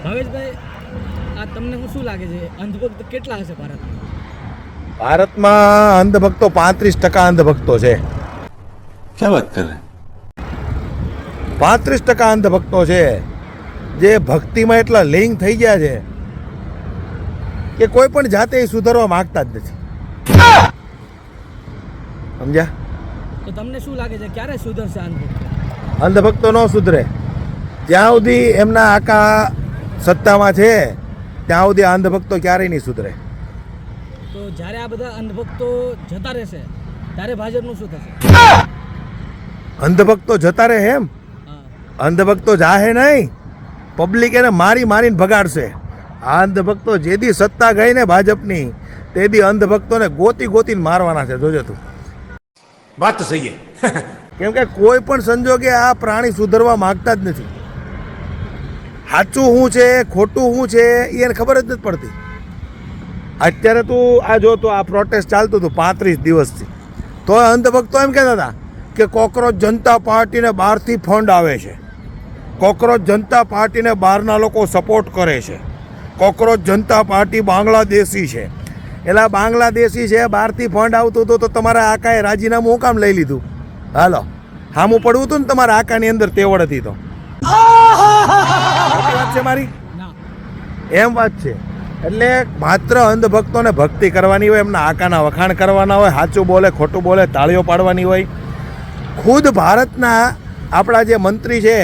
ભાવેશભાઈ, આ તમને શું લાગે છે, અંધભક્ત કેટલા હશે ભારતમાં? ભારતમાં અંધભક્તો 35% અંધભક્તો છે. क्या बात कर रहे हैं? 35% અંધભક્તો છે જે ભક્તિમાં એટલા લીન થઈ ગયા છે કે કોઈ પણ જાતે સુધારવા માંગતા જ નથી. સમજ્યા? તો તમને શું લાગે છે, ક્યારે સુધરશે અંધભક્તો? અંધભક્તો ન સુધરે જ્યાં સુધી એમના આકા સત્તામાં છે ત્યાં સુધી અંધભક્તો ક્યારેય નહીં સુધરે. તો જ્યારે આ બધા અંધભક્તો જતા રહેશે ત્યારે ભાજપનું શું થશે? અંધભક્તો જતા રહે એમ? હા. અંધભક્તો જાહે નહીં, પબ્લિક એને મારી મારીને ભગાડશે. આ અંધભક્તો જે દી સત્તા ગઈ ને ભાજપની તે દી અંધભક્તોને ગોતી ગોતીને મારવાના છે. જોજો તું. बात तो सही है. કેમ કે કોઈ પણ સંજોગે આ પ્રાણી સુધરવા માંગતા જ નથી. સાચું શું છે ખોટું શું છે એને ખબર જ નથી પડતી. અત્યારે તું આ જો તો આ પ્રોટેસ્ટ ચાલતું હતું 35 દિવસથી, તો અંધભક્તો એમ કહેતા હતા કે કોકરોચ જનતા પાર્ટીને બહારથી ફંડ આવે છે, કોકરોચ જનતા પાર્ટીને બહારના લોકો સપોર્ટ કરે છે, કોકરોચ જનતા પાર્ટી બાંગ્લાદેશી છે. એટલે બાંગ્લાદેશી છે, બહારથી ફંડ આવતું હતું તો તમારા આકાએ રાજીનામું હું કામ લઈ લીધું? હાલો, હામું પડવું હતું ને તમારા આકાની અંદર તેવડ હતી તો. વાત છે મારી? એમ વાત છે. એટલે માત્ર અંધભક્તોને ભક્તિ કરવાની હોય, એમના આકાના વખાણ કરવાના હોય, સાચું બોલે ખોટું બોલે તાળીઓ પાડવાની હોય. ખુદ ભારતના આપણા જે મંત્રી છે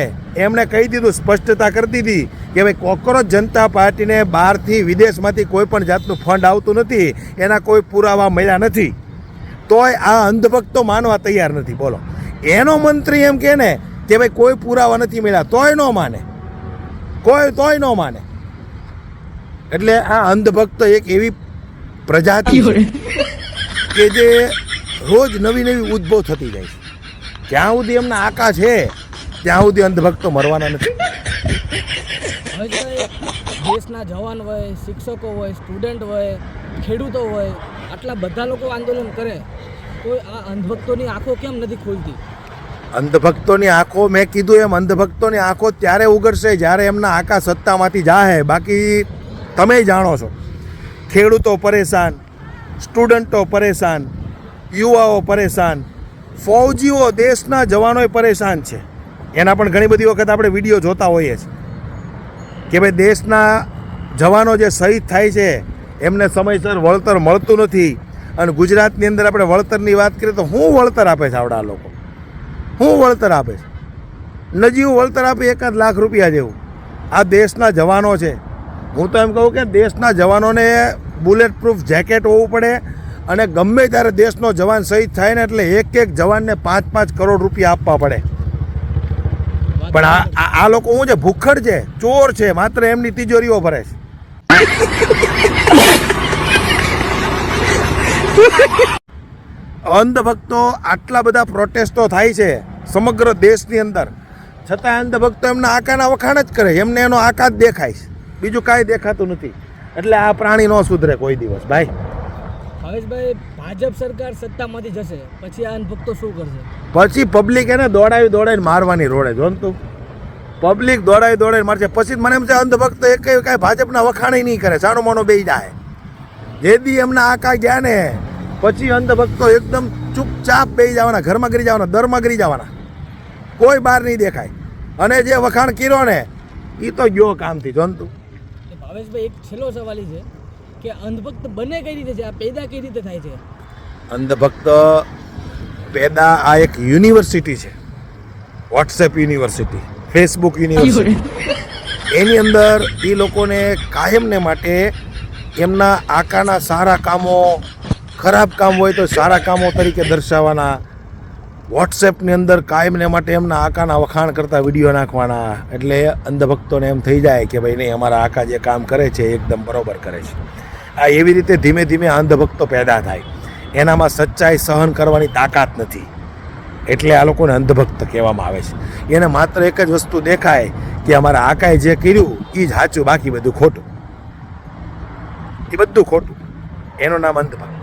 એમણે કહી દીધું, સ્પષ્ટતા કરી દીધી કે ભાઈ કોકરોચ જનતા પાર્ટીને બહારથી વિદેશમાંથી કોઈ પણ જાતનું ફંડ આવતું નથી, એના કોઈ પુરાવા મળ્યા નથી. તોય આ અંધભક્તો માનવા તૈયાર નથી. બોલો, એનો મંત્રી એમ કહે ને કે ભાઈ કોઈ પુરાવા નથી મળ્યા, તોય ન માને, તોય ન માને. એટલે આ અંધભક્ત એક એવી પ્રજાતિ છે કે જે રોજ નવી નવી ઉદ્ભવ થતી જાય છે. જ્યાં સુધી એમના આકા છે ત્યાં સુધી અંધભક્તો મરવાના નથી. ભાવેશભાઈ, દેશના જવાન હોય, શિક્ષકો હોય, સ્ટુડન્ટ હોય, ખેડૂતો હોય, આટલા બધા લોકો આંદોલન કરે તો આ અંધભક્તોની આંખો કેમ નથી ખુલતી? અંધભક્તોની આંખો, મેં કીધું એમ, અંધભક્તોની આંખો ત્યારે ઉઘડશે જ્યારે એમના આકા સત્તામાંથી જાહે. બાકી તમે જાણો છો, ખેડૂતો પરેશાન, સ્ટુડન્ટો પરેશાન, યુવાઓ પરેશાન, ફૌજીઓ દેશના જવાનોય પરેશાન છે. એના પણ ઘણી બધી વખત આપણે વિડીયો જોતા હોઈએ છીએ કે ભાઈ દેશના જવાનો જે શહીદ થાય છે એમને સમયસર વળતર મળતું નથી. અને ગુજરાતની અંદર આપણે વળતરની વાત કરીએ તો શું વળતર આપે છે આવડા લોકો? શું વળતર આપે છે? નજીવું વળતર આપે 1 લાખ રૂપિયા જેવું. આ દેશના જવાનો છે. હું તો એમ કહું કે દેશના જવાનોને બુલેટ પ્રૂફ જેકેટ હોવું પડે, અને ગમે ત્યારે દેશનો જવાન શહીદ થાય ને એટલે એક જવાનને 5-5 કરોડ રૂપિયા આપવા પડે. પણ આ લોકો શું છે? ભૂખડ છે, ચોર છે, માત્ર એમની તિજોરીઓ ભરે છે. અંધભક્તો આટલા બધા પ્રોટેસ્ટો થાય છે સમગ્ર દેશની અંદર, છતાં અંધભક્તો એમના આકાના વખાણ જ કરે. એમને એનો આકા જ દેખાય છે, બીજું કાંઈ દેખાતું નથી. એટલે આ પ્રાણી ન સુધરે કોઈ દિવસ. ભાઈ ભાવેશભાઈ, ભાજપ સરકાર સત્તામાંથી જશે પછી આ અંધભક્તો શું કરશે? પછી પબ્લિક એને દોડાવીને મારવાની રોડે. જો તું, પબ્લિક દોડાવીને મારશે. પછી મને એમ છે અંધભક્ત એક કાંઈ ભાજપના વખાણ નહીં કરે, સાનો મોનો બેસી જાય. જે દી એમના આકા ગયા ને પછી અંધભક્તો એકદમ ચૂપચાપ બેસી જવાના, ઘરમાં ગરી જવાના, દરમાં ગરી જવાના, કોઈ બહાર નહીં દેખાય. અને જે વખાણ કર્યો ને એ તો ગયો કામથી. જોનતું. ભાવેશભાઈ, એક છેલ્લો સવાલ છે કે અંધભક્ત બને કઈ રીતે છે, આ પેદા કઈ રીતે થાય છે? અંધભક્ત પેદા આ એક યુનિવર્સિટી છે, વોટ્સએપ યુનિવર્સિટી, ફેસબુક યુનિવર્સિટી. એની અંદર એ લોકોને કાયમને માટે એમના આકાના સારા કામો, ખરાબ કામ હોય તો સારા કામો તરીકે દર્શાવવાના. વોટ્સએપની અંદર કાયમને માટે એમના આકાના વખાણ કરતા વિડીયો નાખવાના. એટલે અંધભક્તોને એમ થઈ જાય કે ભાઈ નહીં, અમારા આકા જે કામ કરે છે એકદમ બરોબર કરે છે. આ એવી રીતે ધીમે ધીમે અંધભક્તો પેદા થાય. એનામાં સચ્ચાઈ સહન કરવાની તાકાત નથી, એટલે આ લોકોને અંધભક્ત કહેવામાં આવે છે. એને માત્ર એક જ વસ્તુ દેખાય કે અમારા આકાએ જે કર્યું એ જ સાચું, બાકી બધું ખોટું. એ બધું ખોટું. એનું નામ અંધભક્ત.